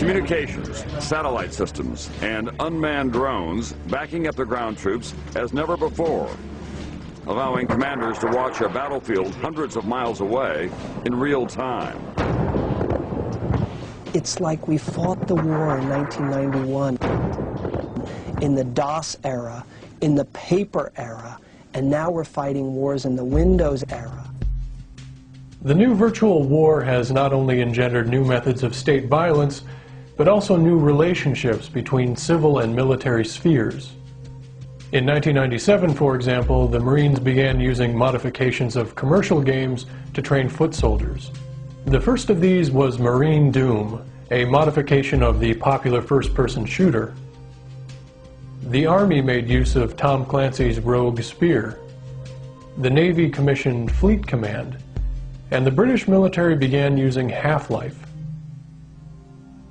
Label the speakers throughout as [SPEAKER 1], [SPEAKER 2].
[SPEAKER 1] Communications, satellite systems, and unmanned drones backing up the ground troops as never before, allowing commanders to watch a battlefield hundreds of miles away in real time.
[SPEAKER 2] It's like we fought the war in 1991, in the DOS era, in the paper era, and now we're fighting wars in the Windows era.
[SPEAKER 3] The new virtual war has not only engendered new methods of state violence, but also new relationships between civil and military spheres. In 1997, for example, the Marines began using modifications of commercial games to train foot soldiers. The first of these was Marine Doom, a modification of the popular first-person shooter. The Army made use of Tom Clancy's Rogue Spear. The Navy commissioned Fleet Command, and the British military began using Half-Life.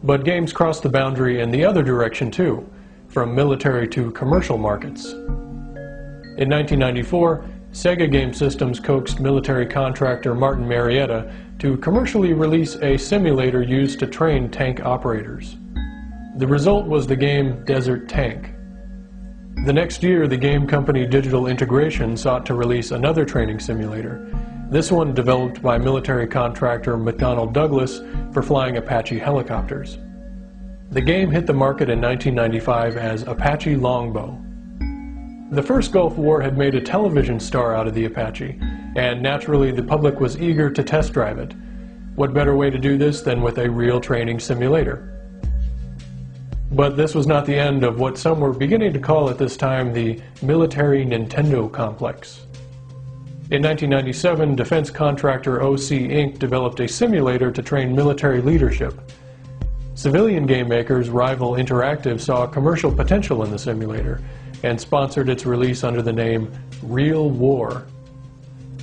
[SPEAKER 3] But games crossed the boundary in the other direction too, from military to commercial markets. In 1994, Sega Game Systems coaxed military contractor Martin Marietta to commercially release a simulator used to train tank operators. The result was the game Desert Tank. The next year, the game company Digital Integration sought to release another training simulator, this one developed by military contractor McDonnell Douglas for flying Apache helicopters. The game hit the market in 1995 as Apache Longbow. The first Gulf War had made a television star out of the Apache, and naturally the public was eager to test drive it. What better way to do this than with a real training simulator? But this was not the end of what some were beginning to call at this time the military Nintendo complex. In 1997, defense contractor OC Inc. developed a simulator to train military leadership. Civilian game makers Rival Interactive saw commercial potential in the simulator and sponsored its release under the name Real War.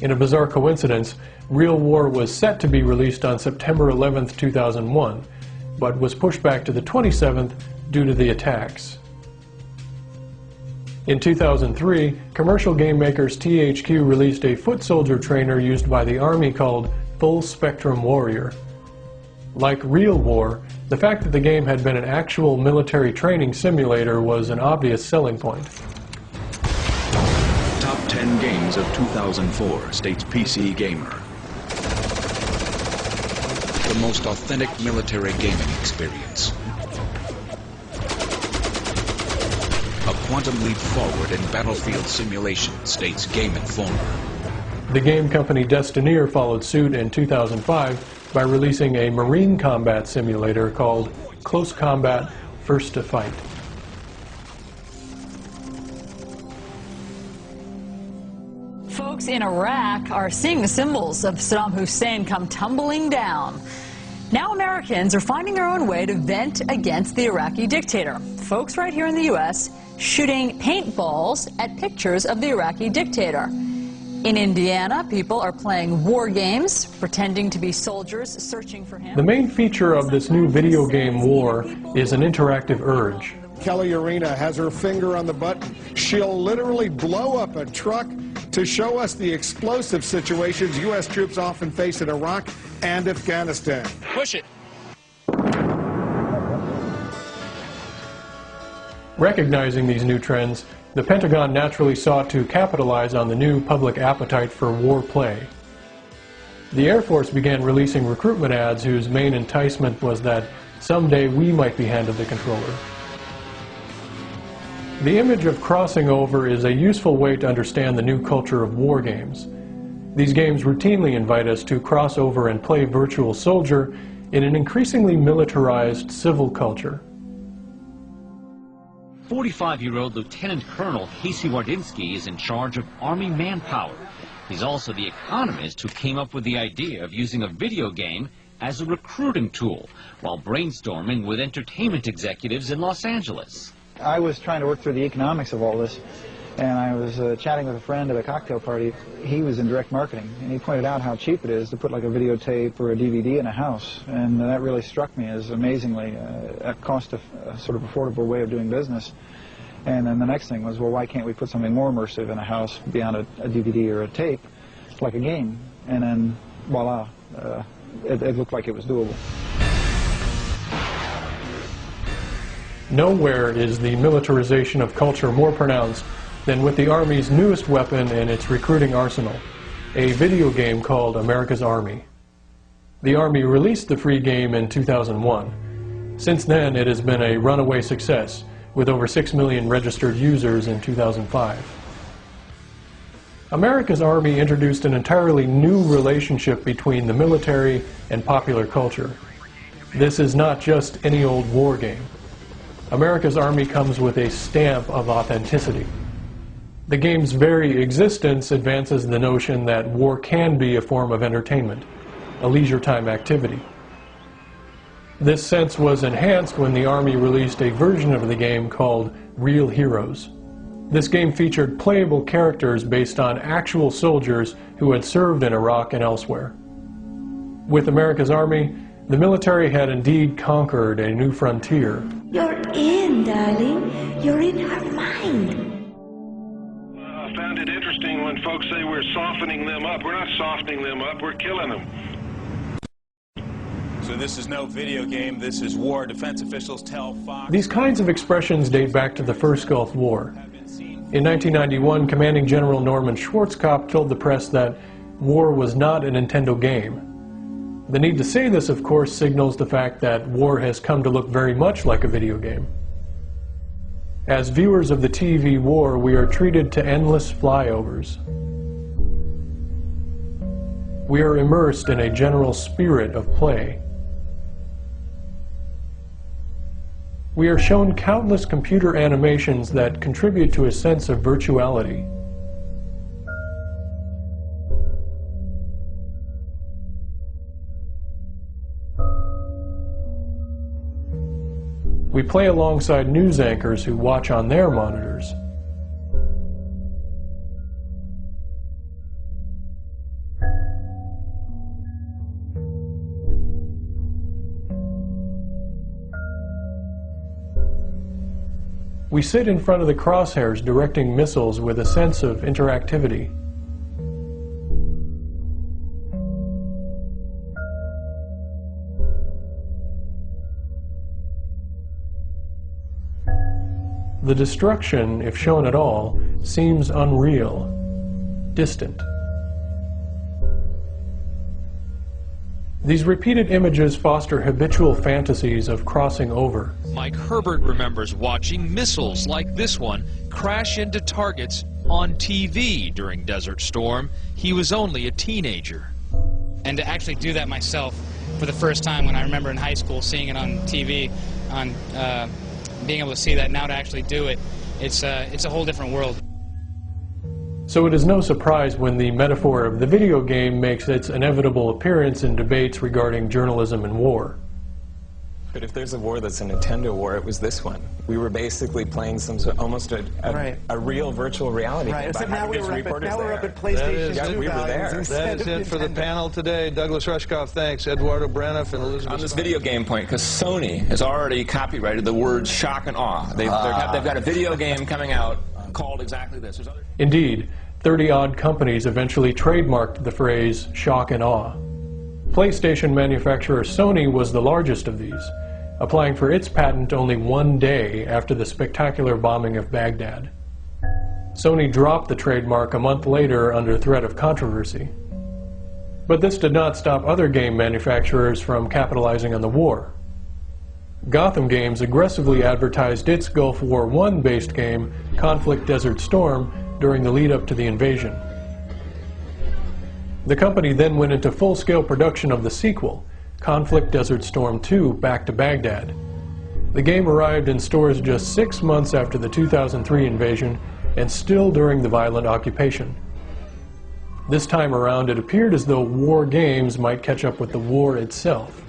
[SPEAKER 3] In a bizarre coincidence, Real War was set to be released on September 11, 2001, but was pushed back to the 27th due to the attacks. In 2003, commercial game makers THQ released a foot soldier trainer used by the Army called Full Spectrum Warrior. Like Real War, the fact that the game had been an actual military training simulator was an obvious selling point.
[SPEAKER 4] Top 10 games of 2004, states PC Gamer. The most authentic military gaming experience. A quantum leap forward in battlefield simulation, states Game Informer.
[SPEAKER 3] The game company Destineer followed suit in 2005 by releasing a marine combat simulator called Close Combat First to Fight.
[SPEAKER 5] Folks in Iraq are seeing the symbols of Saddam Hussein come tumbling down. Now Americans are finding their own way to vent against the Iraqi dictator. Folks right here in the U.S. shooting paintballs at pictures of the Iraqi dictator. In Indiana, people are playing war games, pretending to be soldiers searching for him.
[SPEAKER 3] The main feature of this new video game war is an interactive urge.
[SPEAKER 6] Kelly Arena has her finger on the button. She'll literally blow up a truck to show us the explosive situations U.S. troops often face in Iraq and Afghanistan.
[SPEAKER 7] Push it.
[SPEAKER 3] Recognizing these new trends, the Pentagon naturally sought to capitalize on the new public appetite for war play. The Air Force began releasing recruitment ads whose main enticement was that someday we might be handed the controller. The image of crossing over is a useful way to understand the new culture of war games. These games routinely invite us to cross over and play virtual soldier in an increasingly militarized civil culture.
[SPEAKER 7] 45-year-old Lieutenant Colonel Keirsey Wardinsky is in charge of Army manpower. He's also the economist who came up with the idea of using a video game as a recruiting tool while brainstorming with entertainment executives in Los Angeles.
[SPEAKER 8] I was trying to work through the economics of all this, And I was chatting with a friend at a cocktail party. He was in direct marketing, and he pointed out how cheap it is to put like a videotape or a DVD in a house. And that really struck me as amazingly a sort of affordable way of doing business. And then the next thing was, well, why can't we put something more immersive in a house beyond a DVD or a tape, like a game? And then, voila, it looked like it was doable.
[SPEAKER 3] Nowhere is the militarization of culture more pronounced than with the Army's newest weapon in its recruiting arsenal, a video game called America's Army. The Army released the free game in 2001. Since then, it has been a runaway success, with over 6 million registered users in 2005. America's Army introduced an entirely new relationship between the military and popular culture. This is not just any old war game. America's Army comes with a stamp of authenticity. The game's very existence advances the notion that war can be a form of entertainment, a leisure time activity. This sense was enhanced when the Army released a version of the game called Real Heroes. This game featured playable characters based on actual soldiers who had served in Iraq and elsewhere. With America's Army, the military had indeed conquered a new frontier.
[SPEAKER 9] You're in, darling. You're in her mind.
[SPEAKER 10] I found it interesting when folks say we're softening them up. We're not softening them up, we're killing them.
[SPEAKER 11] So this is no video game, this is war. Defense officials tell Fox...
[SPEAKER 3] These kinds of expressions date back to the First Gulf War. In 1991, Commanding General Norman Schwarzkopf told the press that war was not a Nintendo game. The need to say this, of course, signals the fact that war has come to look very much like a video game. As viewers of the TV war, we are treated to endless flyovers. We are immersed in a general spirit of play. We are shown countless computer animations that contribute to a sense of virtuality. We play alongside news anchors who watch on their monitors. We sit in front of the crosshairs directing missiles with a sense of interactivity. The destruction, if shown at all, seems unreal, distant. These repeated images foster habitual fantasies of crossing over.
[SPEAKER 12] Mike Herbert remembers watching missiles like this one crash into targets on TV during Desert Storm. He was only a teenager.
[SPEAKER 13] And to actually do that myself for the first time, when I remember in high school seeing it on TV, on being able to see that, now to actually do it, it's a whole different world.
[SPEAKER 3] So it is no surprise when the metaphor of the video game makes its inevitable appearance in debates regarding journalism and war.
[SPEAKER 14] But if there's a war that's a Nintendo war, it was this one. We were basically playing almost a real virtual reality game.
[SPEAKER 15] Except now we're up at PlayStation 2
[SPEAKER 14] we were there.
[SPEAKER 15] That is it for the panel today. Douglas Rushkoff, thanks. Eduardo Braniff and Elizabeth.
[SPEAKER 16] On this video game point, because Sony has already copyrighted the words shock and awe. They've got a video game coming out called exactly this.
[SPEAKER 3] Indeed, 30-odd companies eventually trademarked the phrase shock and awe. PlayStation manufacturer Sony was the largest of these, applying for its patent only one day after the spectacular bombing of Baghdad. Sony dropped the trademark a month later under threat of controversy. But this did not stop other game manufacturers from capitalizing on the war. Gotham Games aggressively advertised its Gulf War I-based game, Conflict Desert Storm, during the lead-up to the invasion. The company then went into full-scale production of the sequel, Conflict Desert Storm 2, Back to Baghdad. The game arrived in stores just 6 months after the 2003 invasion, and still during the violent occupation. This time around, it appeared as though war games might catch up with the war itself.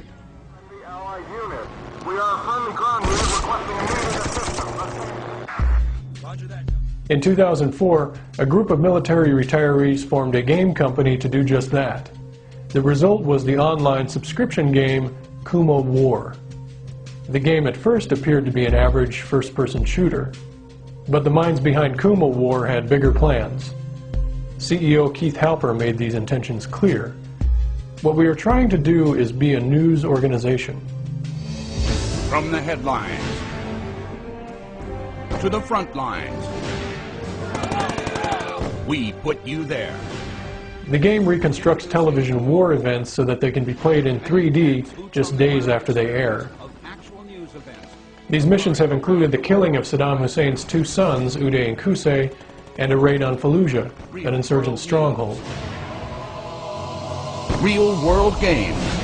[SPEAKER 3] In 2004, a group of military retirees formed a game company to do just that. The result was the online subscription game Kuma War. The game at first appeared to be an average first-person shooter, but the minds behind Kuma War had bigger plans. CEO Keith Halper made these intentions clear. What we are trying to do is be a news organization.
[SPEAKER 17] From the headlines to the front lines, we put you there.
[SPEAKER 3] The game reconstructs television war events so that they can be played in 3D just days after they air. These missions have included the killing of Saddam Hussein's two sons, Uday and Qusay, and a raid on Fallujah, an insurgent stronghold.
[SPEAKER 17] Real-world games.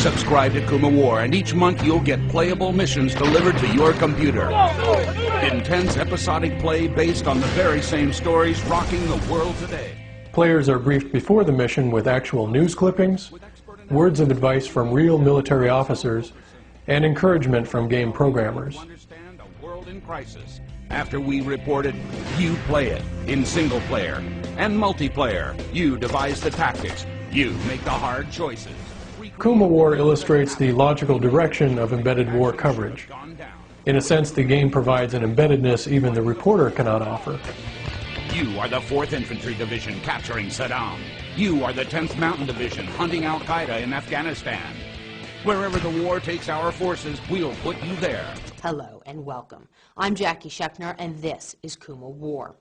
[SPEAKER 17] Subscribe to Kuma War, and each month you'll get playable missions delivered to your computer. Intense episodic play based on the very same stories rocking the world today.
[SPEAKER 3] Players are briefed before the mission with actual news clippings, words of advice from real military officers, and encouragement from game programmers.
[SPEAKER 17] Understand a world in crisis. After we report it, you play it in single player and multiplayer. You devise the tactics. You make the hard choices.
[SPEAKER 3] Kuma War illustrates the logical direction of embedded war coverage. In a sense, the game provides an embeddedness even the reporter cannot offer.
[SPEAKER 17] You are the 4th Infantry Division capturing Saddam. You are the 10th Mountain Division hunting Al-Qaeda in Afghanistan. Wherever the war takes our forces, we'll put you there.
[SPEAKER 18] Hello and welcome. I'm Jackie Schechner, and this is Kuma War.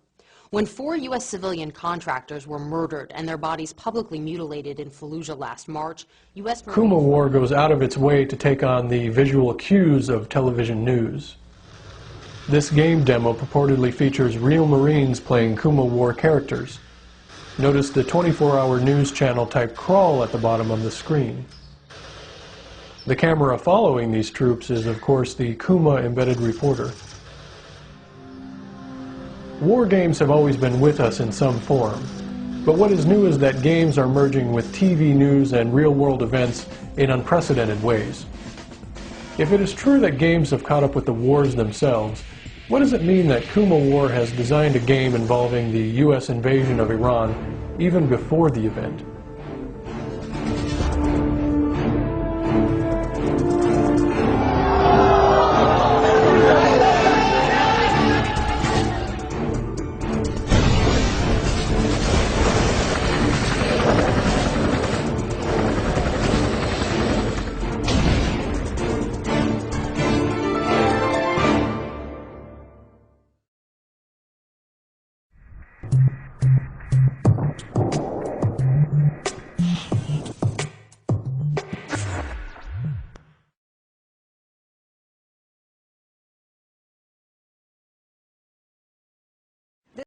[SPEAKER 18] When 4 U.S. civilian contractors were murdered and their bodies publicly mutilated in Fallujah last March, U.S.
[SPEAKER 3] Kuma War goes out of its way to take on the visual cues of television news. This game demo purportedly features real Marines playing Kuma War characters. Notice the 24-hour news channel type crawl at the bottom of the screen. The camera following these troops is, of course, the Kuma embedded reporter. War games have always been with us in some form, but what is new is that games are merging with TV news and real-world events in unprecedented ways. If it is true that games have caught up with the wars themselves, what does it mean that Kuma War has designed a game involving the U.S. invasion of Iran even before the event?